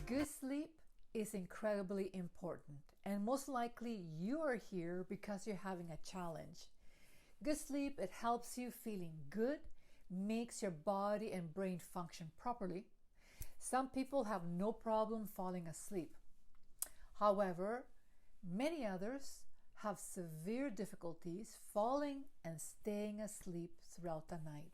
Good sleep is incredibly important, and most likely you are here because you're having a challenge. Good sleep, it helps you feeling good, makes your body and brain function properly. Some people have no problem falling asleep. However, many others have severe difficulties falling and staying asleep throughout the night.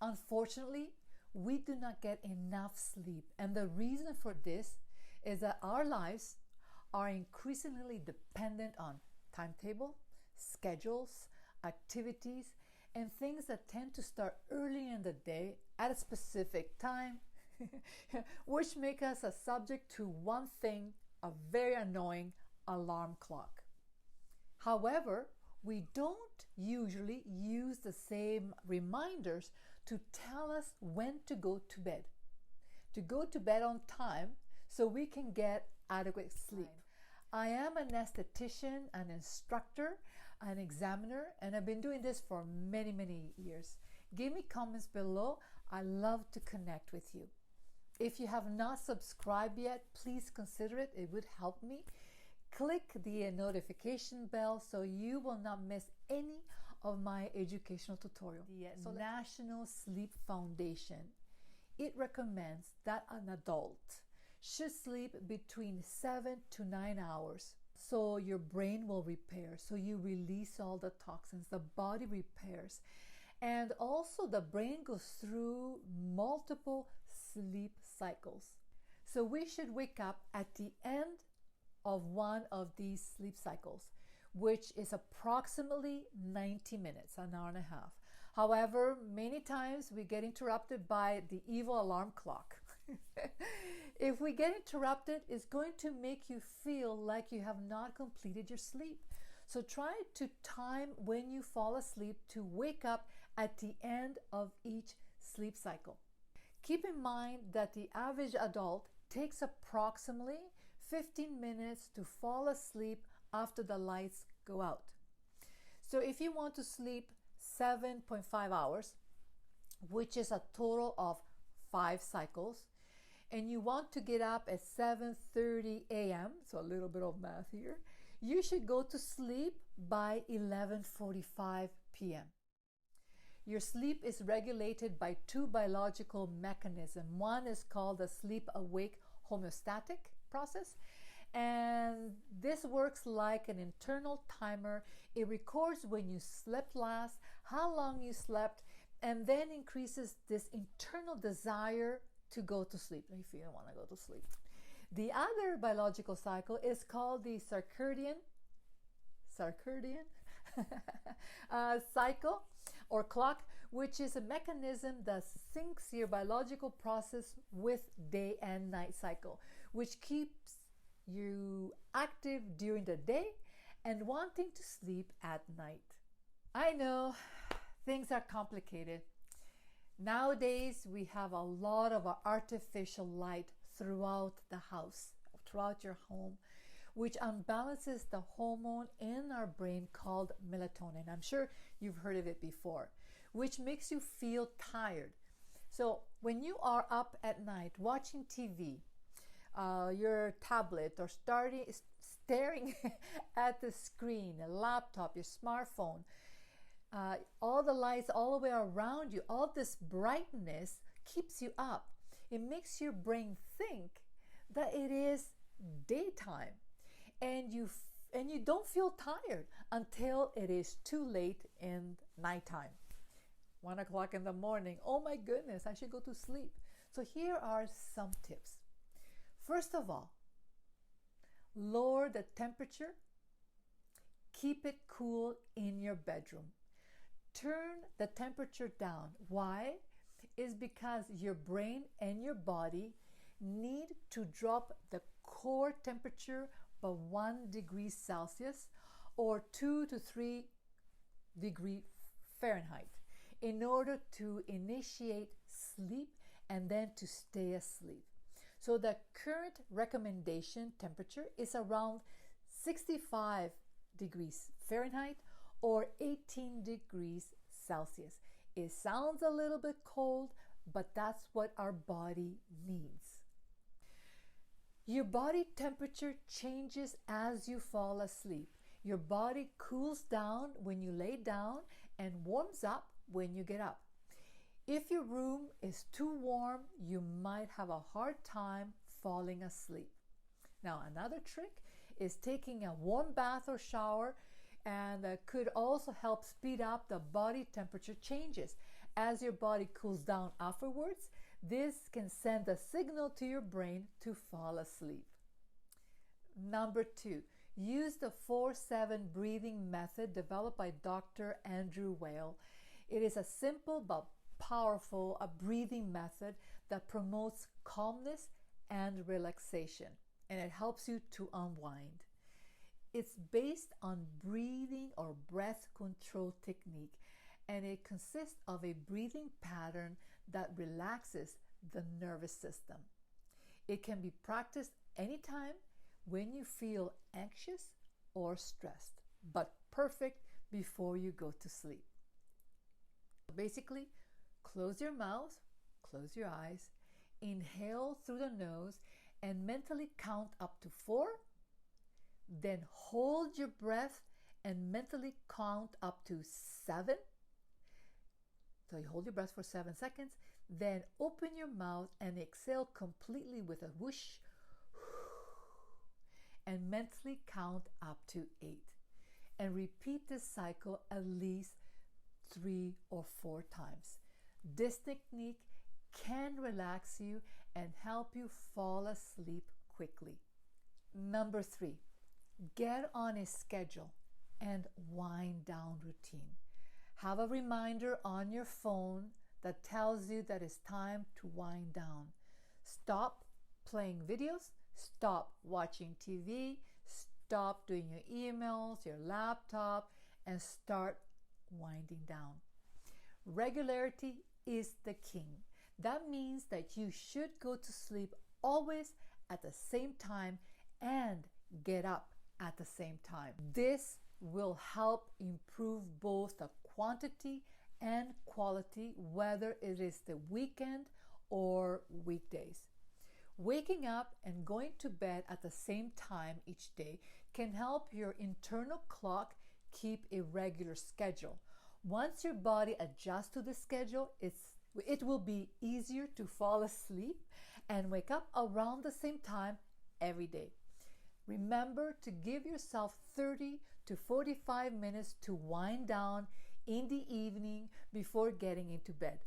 Unfortunately, we do not get enough sleep, and the reason for this is that our lives are increasingly dependent on timetable, schedules, activities, and things that tend to start early in the day at a specific time, which make us a subject to one thing, a very annoying alarm clock. However, we don't usually use the same reminders to tell us when to go to bed. To go to bed on time so we can get adequate sleep. I am an esthetician, an instructor, an examiner, and I've been doing this for many, many years. Give me comments below. I love to connect with you. If you have not subscribed yet, please consider it. It would help me. Click the notification bell so you will not miss any of my educational tutorials. The National Sleep Foundation, it recommends that an adult should sleep between 7 to 9 hours so your brain will repair, so you release all the toxins, the body repairs, and also the brain goes through multiple sleep cycles. So we should wake up at the end of one of these sleep cycles, which is approximately 90 minutes, an hour and a half. However, many times we get interrupted by the evil alarm clock. If we get interrupted, it's going to make you feel like you have not completed your sleep. So try to time when you fall asleep to wake up at the end of each sleep cycle. Keep in mind that the average adult takes approximately 15 minutes to fall asleep after the lights go out. So if you want to sleep 7.5 hours, which is a total of 5 cycles, and you want to get up at 7:30 a.m., so a little bit of math here, you should go to sleep by 11:45 p.m. Your sleep is regulated by 2 biological mechanisms. One is called the sleep-awake homeostatic process, and this works like an internal timer. It records when you slept last, how long you slept, and then increases this internal desire to go to sleep if you don't want to go to sleep. The other biological cycle is called the circadian cycle or clock, which is a mechanism that syncs your biological process with day and night cycle, which keeps you active during the day and wanting to sleep at night. I know things are complicated. Nowadays, we have a lot of artificial light throughout the house, throughout your home, which unbalances the hormone in our brain called melatonin. I'm sure you've heard of it before, which makes you feel tired. So when you are up at night watching TV, your tablet, or staring at the screen, a laptop, your smartphone, all the lights all the way around you, all this brightness keeps you up. It makes your brain think that it is daytime, and you don't feel tired until it is too late in nighttime. 1 o'clock in the morning, oh my goodness, I should go to sleep. So here are some tips. First of all, lower the temperature. Keep it cool in your bedroom. Turn the temperature down. Why? Is because your brain and your body need to drop the core temperature by 1 degree Celsius or 2 to 3 degree Fahrenheit in order to initiate sleep and then to stay asleep. So the current recommendation temperature is around 65 degrees Fahrenheit or 18 degrees Celsius. It sounds a little bit cold, but that's what our body needs. Your body temperature changes as you fall asleep. Your body cools down when you lay down and warms up when you get up. If your room is too warm, you might have a hard time falling asleep. Now, another trick is taking a warm bath or shower, and could also help speed up the body temperature changes. As your body cools down afterwards, this can send a signal to your brain to fall asleep. Number 2, use the 4-7 breathing method developed by Dr. Andrew Weil. It is a simple but powerful breathing method that promotes calmness and relaxation, and it helps you to unwind. It's based on breathing or breath control technique, and it consists of a breathing pattern that relaxes the nervous system. It can be practiced anytime when you feel anxious or stressed, but perfect before you go to sleep. Basically, close your mouth, close your eyes, inhale through the nose, and mentally count up to 4. Then hold your breath and mentally count up to 7. So you hold your breath for 7 seconds, then open your mouth and exhale completely with a whoosh, and mentally count up to 8. And repeat this cycle at least 3 or 4 times. This technique can relax you and help you fall asleep quickly. Number 3, get on a schedule and wind down routine. Have a reminder on your phone that tells you that it's time to wind down. Stop playing videos, stop watching TV, stop doing your emails, your laptop, and start winding down. Regularity is the king. That means that you should go to sleep always at the same time and get up at the same time. This will help improve both the quantity and quality, whether it is the weekend or weekdays. Waking up and going to bed at the same time each day can help your internal clock keep a regular schedule. Once your body adjusts to the schedule, it will be easier to fall asleep and wake up around the same time every day. Remember to give yourself 30 to 45 minutes to wind down in the evening before getting into bed.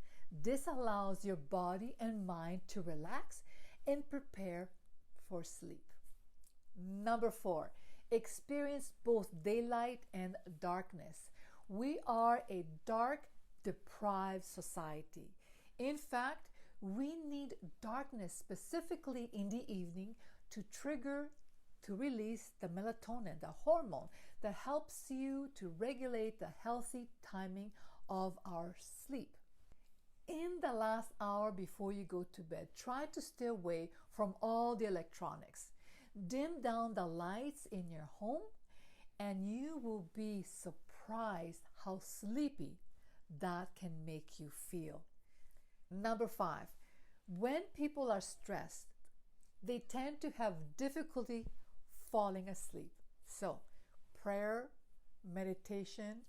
This allows your body and mind to relax and prepare for sleep. Number 4, experience both daylight and darkness. We are a dark, deprived society. In fact, we need darkness specifically in the evening to release the melatonin, the hormone that helps you to regulate the healthy timing of our sleep. In the last hour before you go to bed, try to stay away from all the electronics. Dim down the lights in your home, and you will be surprised how sleepy that can make you feel. Number 5, when people are stressed, they tend to have difficulty falling asleep. So, prayer, meditation,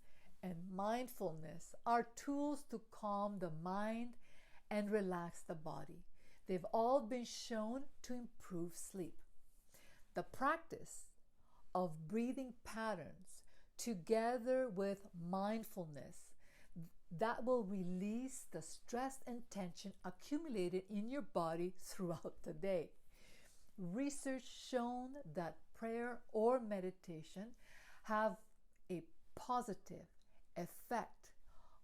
and mindfulness are tools to calm the mind and relax the body. They've all been shown to improve sleep. The practice of breathing patterns together with mindfulness that will release the stress and tension accumulated in your body throughout the day. Research shown that prayer or meditation have a positive effect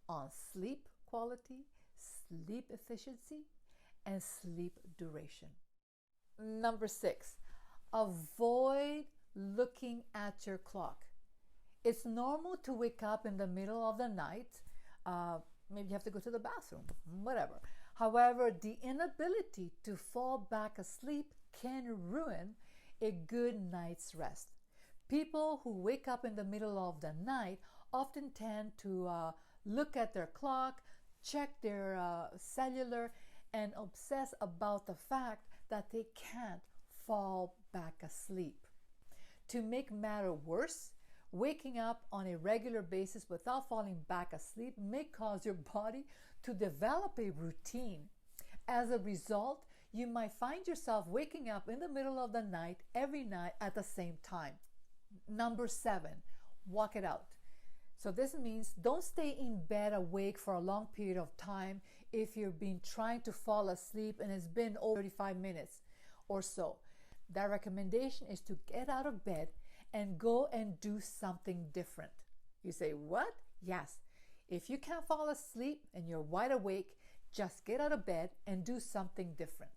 on sleep quality, sleep efficiency, and sleep duration. Number 6, avoid looking at your clock. It's normal to wake up in the middle of the night. Maybe you have to go to the bathroom, whatever. However, the inability to fall back asleep can ruin a good night's rest. People who wake up in the middle of the night often tend to look at their clock, check their cellular, and obsess about the fact that they can't fall back asleep. To make matter worse, waking up on a regular basis without falling back asleep may cause your body to develop a routine. As a result, you might find yourself waking up in the middle of the night every night at the same time. Number 7, walk it out. So this means don't stay in bed awake for a long period of time if you've been trying to fall asleep and it's been over 35 minutes or so. That recommendation is to get out of bed and go and do something different. You say, what? Yes. If you can't fall asleep and you're wide awake, just get out of bed and do something different.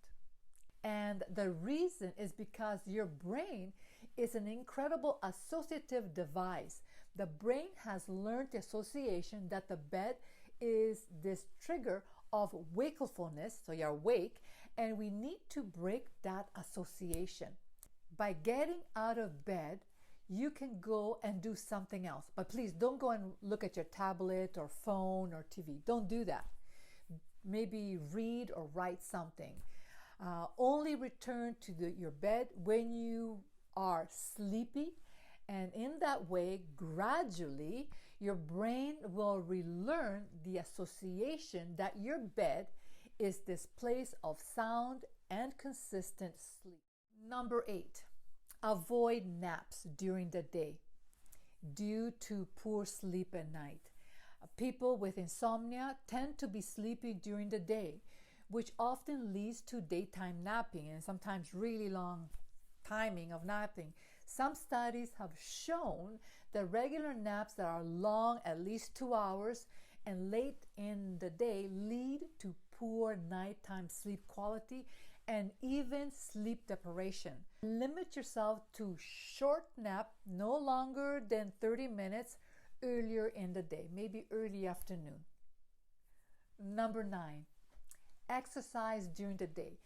And the reason is because your brain is an incredible associative device. The brain has learned the association that the bed is this trigger of wakefulness, so you're awake, and we need to break that association. By getting out of bed, you can go and do something else. But please don't go and look at your tablet or phone or TV. Don't do that. Maybe read or write something. Only return to your bed when you are sleepy, and in that way, gradually, your brain will relearn the association that your bed is this place of sound and consistent sleep. Number 8, avoid naps during the day due to poor sleep at night. People with insomnia tend to be sleepy during the day, which often leads to daytime napping and sometimes really long timing of napping. Some studies have shown that regular naps that are long, at least 2 hours, and late in the day lead to poor nighttime sleep quality and even sleep deprivation. Limit yourself to short nap, no longer than 30 minutes earlier in the day, maybe early afternoon. Number 9, exercise during the day.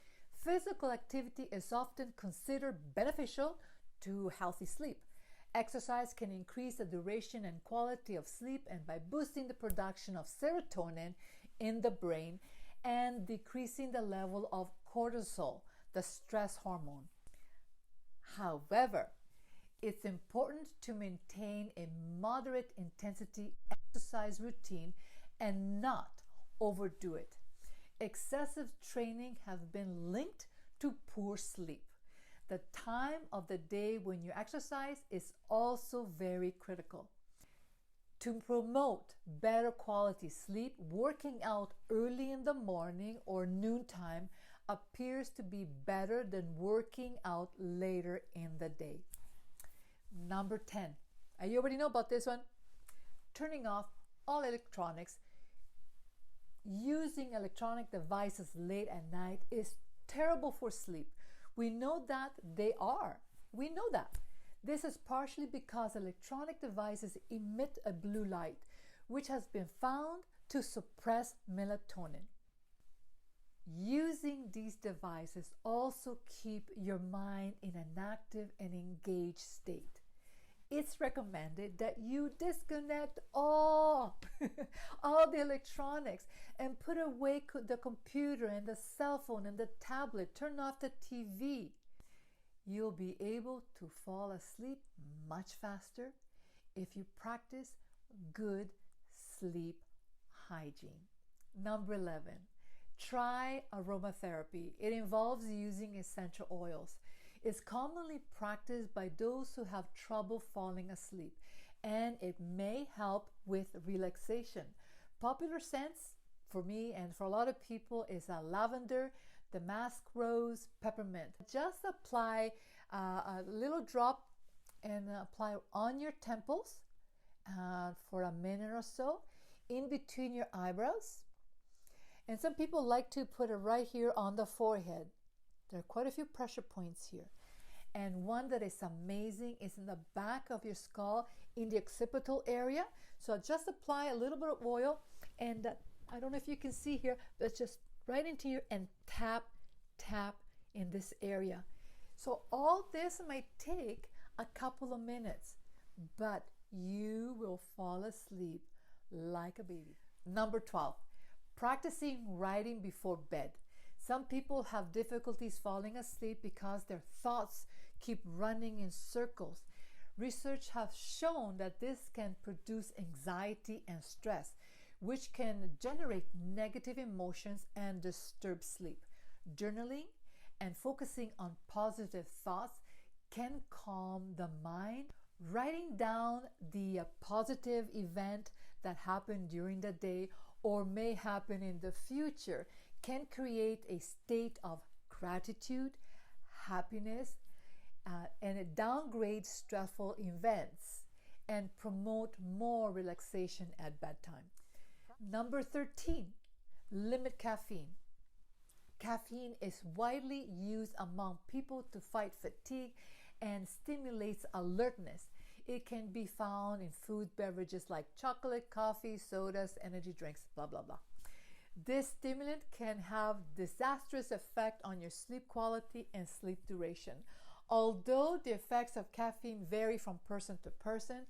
Physical activity is often considered beneficial to healthy sleep. Exercise can increase the duration and quality of sleep, and by boosting the production of serotonin in the brain and decreasing the level of cortisol, the stress hormone. However, it's important to maintain a moderate intensity exercise routine and not overdo it. Excessive training has been linked to poor sleep. The time of the day when you exercise is also very critical. To promote better quality sleep, working out early in the morning or noontime appears to be better than working out later in the day. Number 10, you already know about this one. Turning off all electronics. Using electronic devices late at night is terrible for sleep. We know that they are. We know that. This is partially because electronic devices emit a blue light, which has been found to suppress melatonin. Using these devices also keep your mind in an active and engaged state. It's recommended that you disconnect all the electronics and put away the computer and the cell phone and the tablet. Turn off the TV. You'll be able to fall asleep much faster if you practice good sleep hygiene. Number 11, try aromatherapy. It involves using essential oils. It's commonly practiced by those who have trouble falling asleep, and it may help with relaxation. Popular scents for me and for a lot of people is lavender, damask rose, peppermint. Just apply a little drop and apply on your temples for a minute or so, in between your eyebrows. And some people like to put it right here on the forehead. There are quite a few pressure points here. And one that is amazing is in the back of your skull in the occipital area. So just apply a little bit of oil, and I don't know if you can see here, but just right into here and tap in this area. So all this might take a couple of minutes, but you will fall asleep like a baby. Number 12, practicing writing before bed. Some people have difficulties falling asleep because their thoughts keep running in circles. Research has shown that this can produce anxiety and stress, which can generate negative emotions and disturb sleep. Journaling and focusing on positive thoughts can calm the mind. Writing down the positive event that happened during the day or may happen in the future can create a state of gratitude, happiness, and it downgrades stressful events and promote more relaxation at bedtime. Number 13, limit caffeine. Caffeine is widely used among people to fight fatigue and stimulates alertness. It can be found in food, beverages like chocolate, coffee, sodas, energy drinks, blah, blah, blah. This stimulant can have disastrous effect on your sleep quality and sleep duration. Although the effects of caffeine vary from person to person,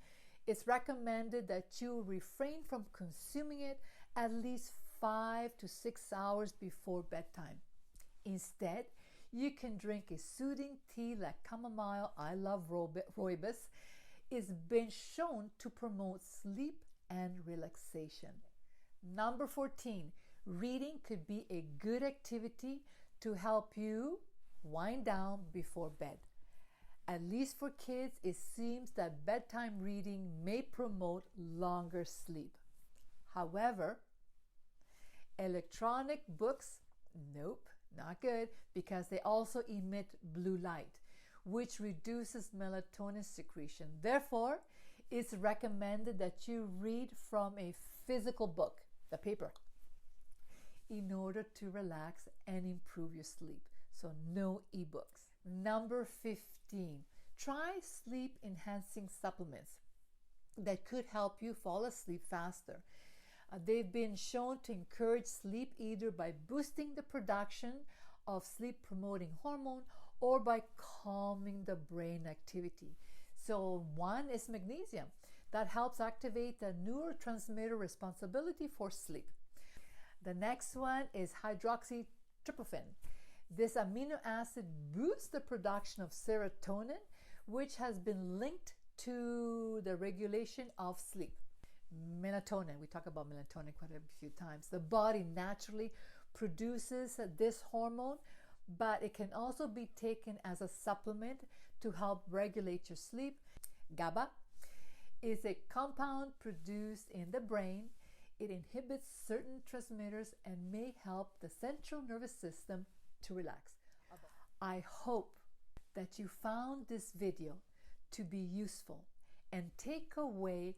it's recommended that you refrain from consuming it at least 5 to 6 hours before bedtime. Instead, you can drink a soothing tea like chamomile, I love rooibos. It's been shown to promote sleep and relaxation. Number 14, reading could be a good activity to help you wind down before bed. At least for kids, it seems that bedtime reading may promote longer sleep. However, electronic books, nope, not good, because they also emit blue light, which reduces melatonin secretion. Therefore, it's recommended that you read from a physical book, the paper, in order to relax and improve your sleep. So no ebooks. Number 15, try sleep enhancing supplements that could help you fall asleep faster. They've been shown to encourage sleep either by boosting the production of sleep-promoting hormone or by calming the brain activity. So one is magnesium that helps activate the neurotransmitter responsibility for sleep. The next one is hydroxytryptophan. This amino acid boosts the production of serotonin, which has been linked to the regulation of sleep. Melatonin, we talk about melatonin quite a few times. The body naturally produces this hormone, but it can also be taken as a supplement to help regulate your sleep. GABA is a compound produced in the brain. It inhibits certain transmitters and may help the central nervous system to relax. I hope that you found this video to be useful and take away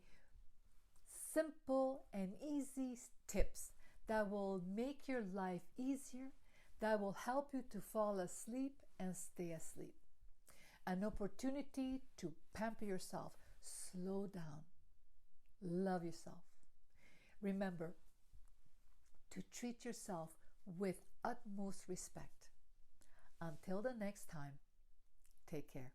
simple and easy tips that will make your life easier, that will help you to fall asleep and stay asleep. An opportunity to pamper yourself, slow down, love yourself. Remember to treat yourself with utmost respect. Until the next time, take care.